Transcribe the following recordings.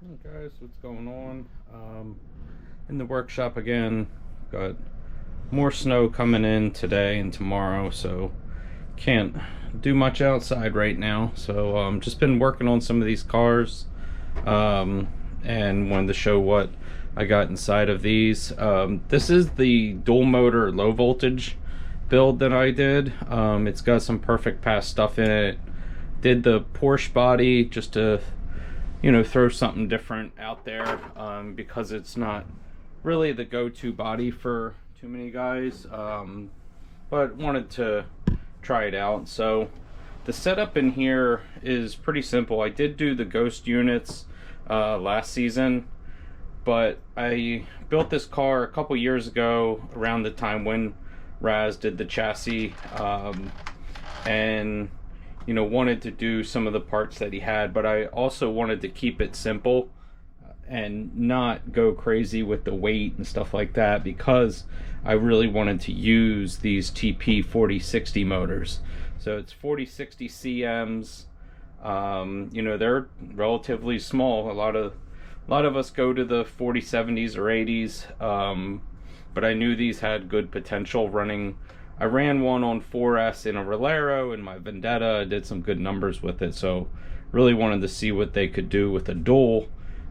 Hey guys, what's going on? In the workshop again. Got more snow coming in today and tomorrow, so can't do much outside right now. So just been working on some of these cars, and wanted to show what I got inside of these. This is the dual motor low voltage build that I did. It's got some perfect pass stuff in it. Did the Porsche body just to throw something different out there, because it's not really the go-to body for too many guys, but wanted to try it out. So the setup in here is pretty simple. I did do the Ghost units last season, but I built this car a couple years ago around the time when Raz did the chassis, and wanted to do some of the parts that he had, but I also wanted to keep it simple and not go crazy with the weight and stuff like that, because I really wanted to use these TP 4060 motors. So it's 4060 CMs. They're relatively small. A lot of us go to the 4070s or 80s, but I knew these had good potential running. I ran one on 4S in a Rolero in my Vendetta. I did some good numbers with it, so really wanted to see what they could do with a dual.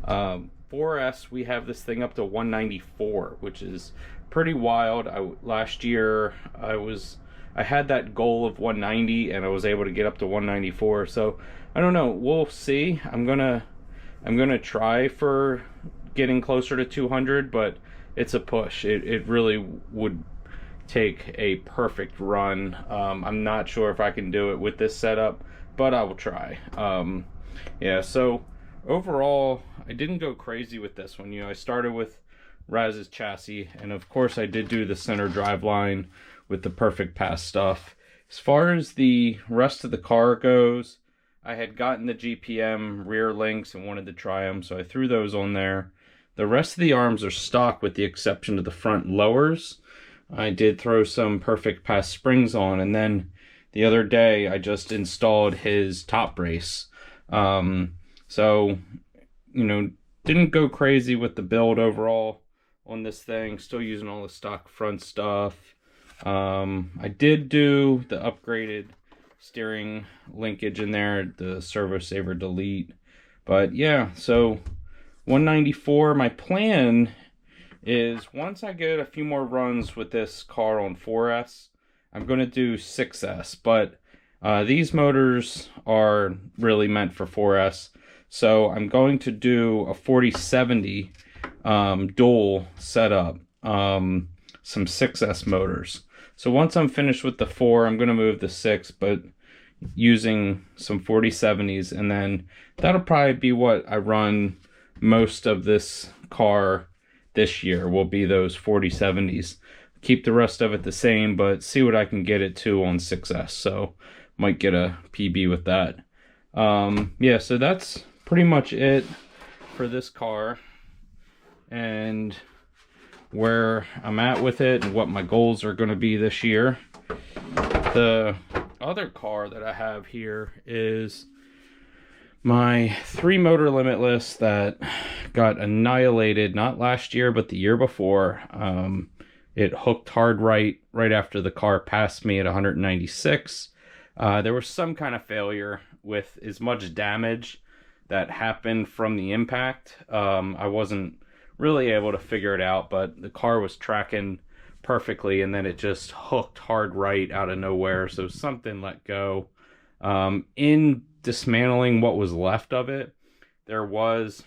4S, we have this thing up to 194, which is pretty wild. Last year I had that goal of 190, and I was able to get up to 194. So I don't know. We'll see. I'm gonna try for getting closer to 200, but it's a push. It really would take a perfect run. I'm not sure if I can do it with this setup, but I will try. Yeah, so overall I didn't go crazy with this one. I started with Raz's chassis, and of course I did do the center drive line with the perfect pass stuff. As far as the rest of the car goes, I had gotten the GPM rear links and wanted to try them, so I threw those on there. The rest of the arms are stock with the exception of the front lowers. I did throw some perfect pass springs on, and then the other day I just installed his top brace. So didn't go crazy with the build overall on this thing. Still using all the stock front stuff. I did do the upgraded steering linkage in there, the servo saver delete. But yeah, so 194. My plan is, once I get a few more runs with this car on 4S, I'm going to do 6S, but these motors are really meant for 4S, so I'm going to do a 4070 dual setup, some 6S motors. So once I'm finished with the 4, I'm going to move the 6, but using some 4070s, and then that'll probably be what I run most of this car this year, will be those 4070s. Keep the rest of it the same, but see what I can get it to on 6S. So might get a PB with that. Yeah, so that's pretty much it for this car, and where I'm at with it and what my goals are going to be this year. The other car that I have here is my 3 Motor Limitless that got annihilated, not last year, but the year before. It hooked hard right after the car passed me at 196. There was some kind of failure with as much damage that happened from the impact. I wasn't really able to figure it out, but the car was tracking perfectly, and then it just hooked hard right out of nowhere. So something let go. In dismantling what was left of it, there was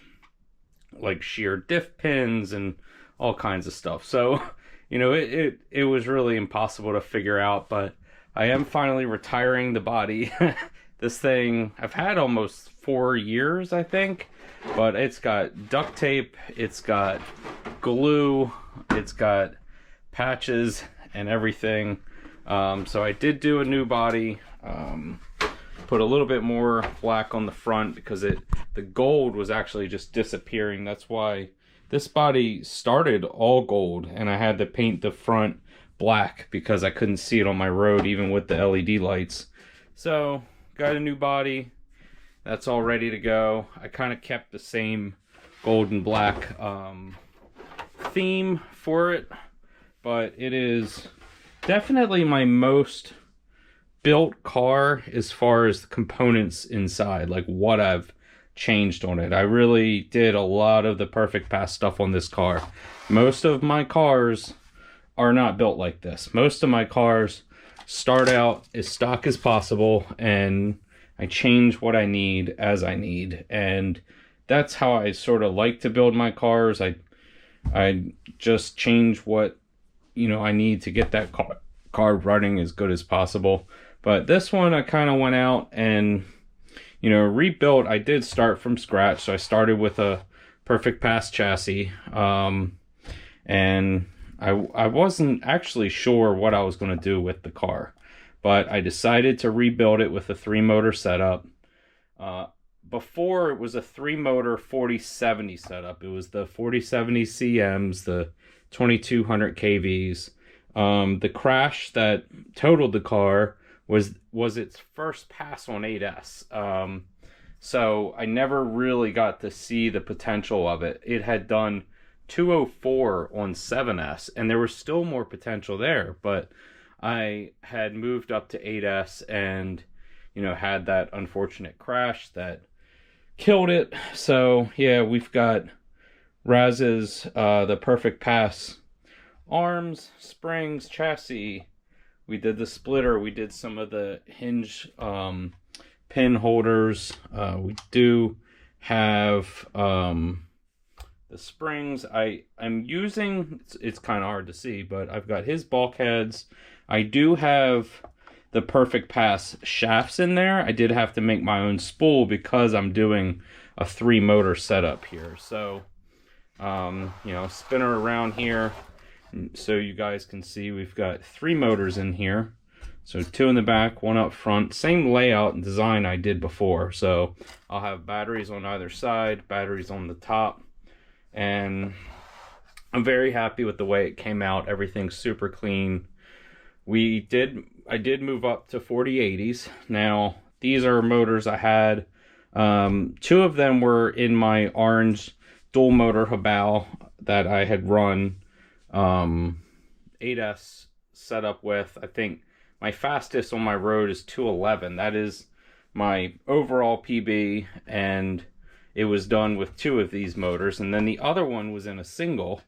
like shear diff pins and all kinds of stuff. So it was really impossible to figure out, but I am finally retiring the body. This thing I've had almost 4 years, I think, but it's got duct tape, it's got glue, it's got patches and everything. So I did do a new body. Put a little bit more black on the front because the gold was actually just disappearing. That's why this body started all gold, and I had to paint the front black because I couldn't see it on my road even with the LED lights. So got a new body. That's all ready to go. I kind of kept the same gold and black theme for it, but it is definitely my most built car as far as the components inside, like what I've changed on it. I really did a lot of the perfect pass stuff on this car. Most of my cars are not built like this. Most of my cars start out as stock as possible, and I change what I need as I need, and that's how I sort of like to build my cars. I just change what, you know, I need to get that car running as good as possible. But this one I kind of went out and, you know, rebuilt. I did start from scratch, so I started with a perfect pass chassis, and I wasn't actually sure what I was going to do with the car, but I decided to rebuild it with a 3-motor setup. Before, it was a 3-motor 4070 setup. It was the 4070 CMs, the 2200 KVs. The crash that totaled the car was its first pass on 8S. So I never really got to see the potential of it. It had done 204 on 7S, and there was still more potential there, but I had moved up to 8S and, you know, had that unfortunate crash that killed it. So yeah, we've got Raz's the perfect pass arms, springs, chassis. We did the splitter. We did some of the hinge pin holders. We do have the springs. I'm using, it's kind of hard to see, but I've got his bulkheads. I do have the perfect pass shafts in there. I did have to make my own spool because I'm doing a 3-motor setup here. So, you know, spin her around here so you guys can see we've got 3 motors in here. So 2 in the back, 1 up front. Same layout and design I did before. So I'll have batteries on either side, batteries on the top. And I'm very happy with the way it came out. Everything's super clean. I did move up to 4080s. Now, these are motors I had. 2 of them were in my orange dual motor Habal that I had run 8S setup with. I think my fastest on my road is 211. That is my overall PB, and it was done with 2 of these motors. And then the other one was in a single.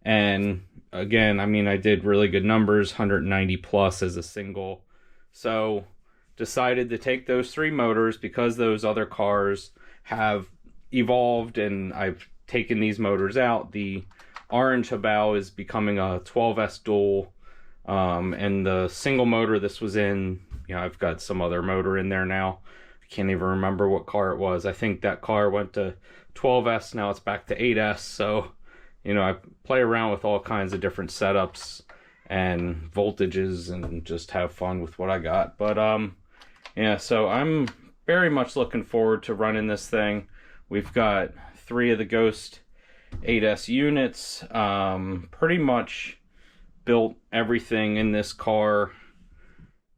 And again, I mean, I did really good numbers, 190 plus as a single. So decided to take those 3 motors because those other cars have evolved and I've taken these motors out. The orange Habal is becoming a 12S dual, and the single motor this was in, you know, I've got some other motor in there now. I can't even remember what car it was. I think that car went to 12S, now it's back to 8S. So, you know, I play around with all kinds of different setups and voltages and just have fun with what I got. But yeah, so I'm very much looking forward to running this thing. We've got 3 of the Ghost 8S units. Pretty much built everything in this car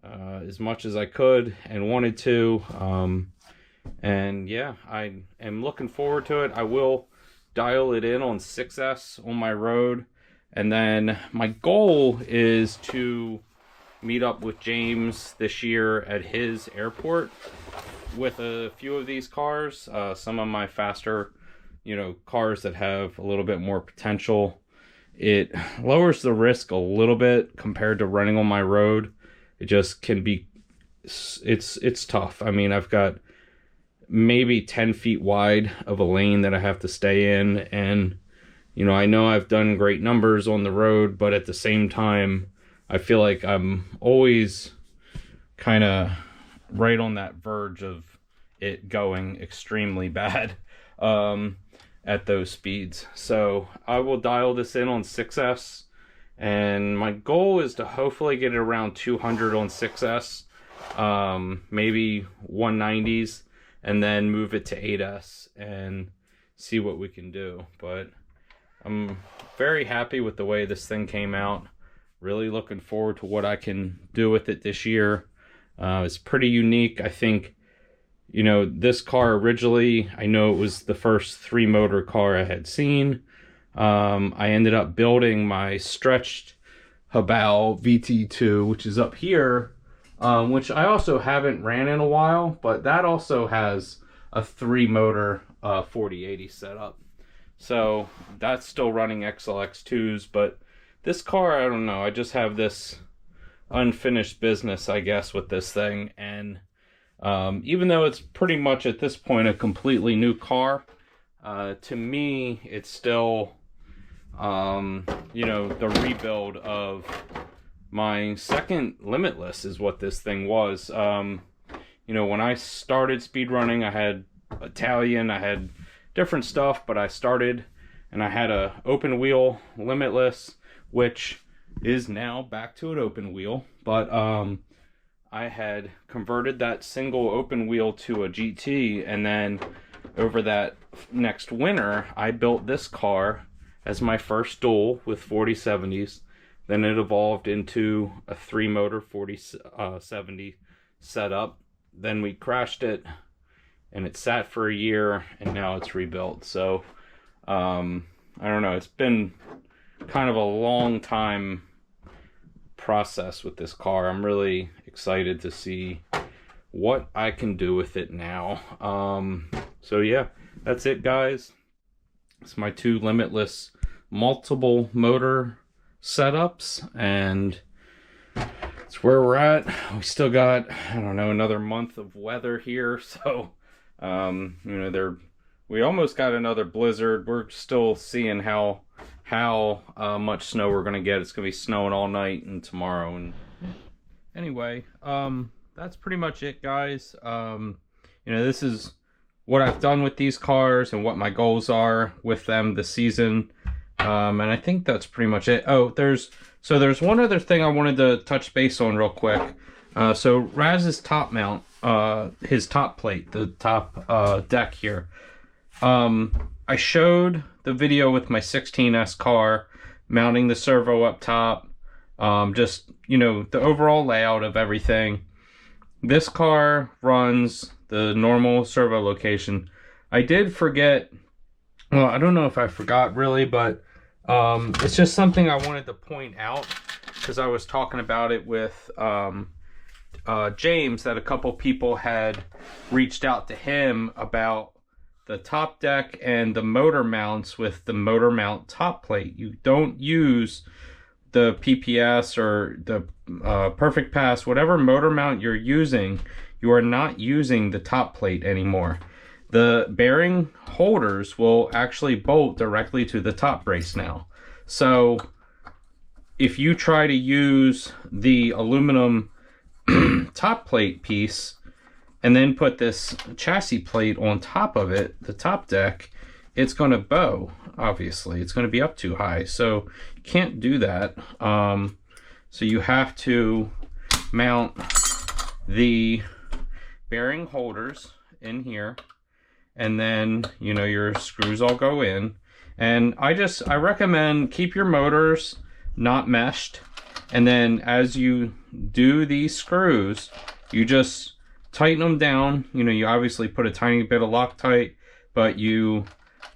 as much as I could and wanted to. And yeah, I am looking forward to it. I will dial it in on 6S on my road, and then my goal is to meet up with James this year at his airport with a few of these cars, some of my faster, you know, cars that have a little bit more potential. It lowers the risk a little bit compared to running on my road. It just can be, it's tough. I mean, I've got maybe 10 feet wide of a lane that I have to stay in, and you know I've done great numbers on the road, but at the same time I feel like I'm always kind of right on that verge of it going extremely bad at those speeds. So I will dial this in on 6S, and my goal is to hopefully get it around 200 on 6S, maybe 190s, and then move it to 8S and see what we can do. But I'm very happy with the way this thing came out. Really looking forward to what I can do with it this year. It's pretty unique. I think, You know, this car originally, I know it was the first 3-motor car I had seen. I ended up building my stretched Habal VT2, which is up here, which I also haven't ran in a while, but that also has a 3-motor 4080 setup. So that's still running XLX2s, but this car, I don't know, I just have this unfinished business, I guess, with this thing. And even though it's pretty much at this point a completely new car, to me, it's still, you know, the rebuild of my second Limitless is what this thing was. You know, when I started speedrunning, I had Italian, I had different stuff, but I started and I had a open wheel Limitless, which is now back to an open wheel, but I had converted that single open wheel to a GT, and then over that next winter I built this car as my first dual with 4070s. Then it evolved into a 3-motor 4070 setup. Then we crashed it and it sat for a year, and now it's rebuilt. So I don't know, it's been kind of a long time process with this car. I'm really excited to see what I can do with it now. So yeah, that's it, guys. It's my 2 Limitless multiple motor setups, and it's where we're at. We still got, I don't know, another month of weather here, so you know, we almost got another blizzard. We're still seeing how much snow we're gonna get. It's gonna be snowing all night and tomorrow. And anyway, that's pretty much it, guys. You know, this is what I've done with these cars and what my goals are with them this season. And I think that's pretty much it. Oh, there's one other thing I wanted to touch base on real quick. So Raz's top mount, his top plate, the top deck here. I showed the video with my 16S car, mounting the servo up top, just, you know, the overall layout of everything. This car runs the normal servo location. I did forget, well, I don't know if I forgot really, but it's just something I wanted to point out, because I was talking about it with James, that a couple people had reached out to him about the top deck and the motor mounts with the motor mount top plate. You don't use the PPS or the Perfect Pass, whatever motor mount you're using, you are not using the top plate anymore. The bearing holders will actually bolt directly to the top brace now. So if you try to use the aluminum top plate piece and then put this chassis plate on top of it, the top deck, it's going to bow, obviously. It's going to be up too high, so you can't do that. So you have to mount the bearing holders in here, and then, you know, your screws all go in. And I recommend keep your motors not meshed, and then as you do these screws, you just tighten them down. You know, you obviously put a tiny bit of Loctite, but you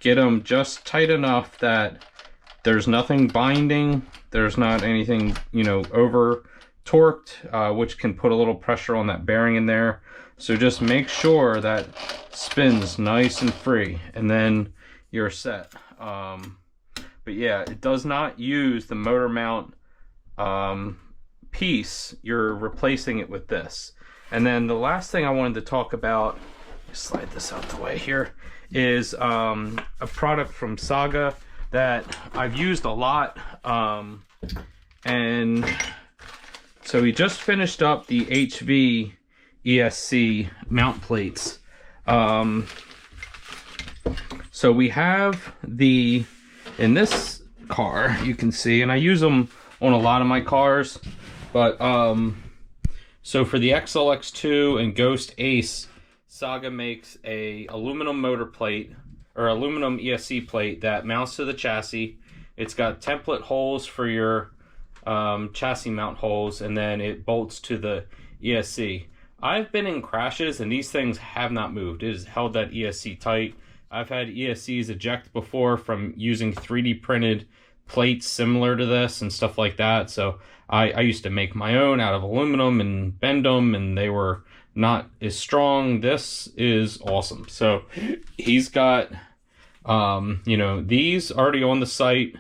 get them just tight enough that there's nothing binding, there's not anything, you know, over torqued, which can put a little pressure on that bearing in there. So just make sure that spins nice and free, and then you're set. But yeah, it does not use the motor mount piece. You're replacing it with this. And then the last thing I wanted to talk about, slide this out the way here, is a product from Saga that I've used a lot. And so we just finished up the HV ESC mount plates. So we have in this car, you can see, and I use them on a lot of my cars, but so for the XLX2 and Ghost Ace, Saga makes a aluminum motor plate, or aluminum ESC plate, that mounts to the chassis. It's got template holes for your chassis mount holes, and then it bolts to the ESC. I've been in crashes and these things have not moved. It has held that ESC tight. I've had ESCs eject before from using 3D printed plates similar to this and stuff like that. So I used to make my own out of aluminum and bend them, and they were not as strong. This is awesome. So he's got, you know, these already on the site.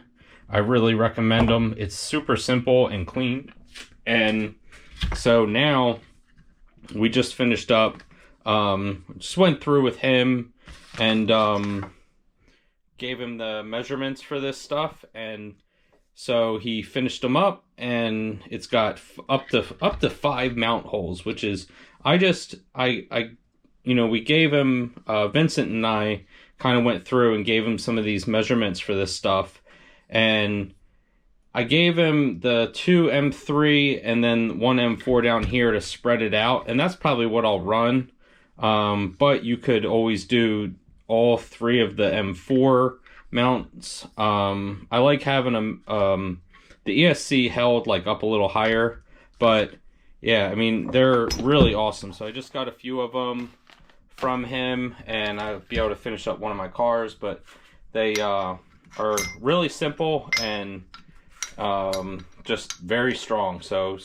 I really recommend them. It's super simple and clean. And so now we just finished up, just went through with him and gave him the measurements for this stuff. And so he finished them up, and it's got up to 5 mount holes, which is, you know, we gave him, Vincent and I kind of went through and gave him some of these measurements for this stuff. And I gave him the 2 M3 and then 1 M4 down here to spread it out. And that's probably what I'll run. But you could always do all 3 of the M4 mounts. I like having them, the ESC held like up a little higher, but yeah, I mean, they're really awesome. So I just got a few of them from him, and I'll be able to finish up one of my cars, but they are really simple and just very strong. So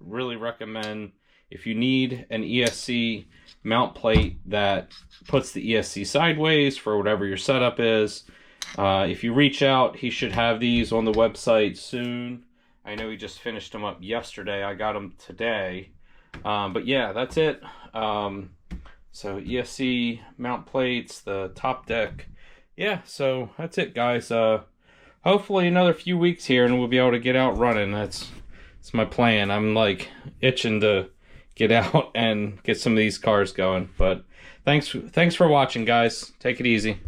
really recommend, if you need an ESC mount plate that puts the ESC sideways for whatever your setup is, if you reach out, he should have these on the website soon. I know he just finished them up yesterday. I got them today. But yeah, that's it. So ESC mount plates, the top deck. Yeah, so that's it, guys. Hopefully another few weeks here and we'll be able to get out running. That's my plan. I'm like itching to get out and get some of these cars going. But thanks for watching, guys. Take it easy.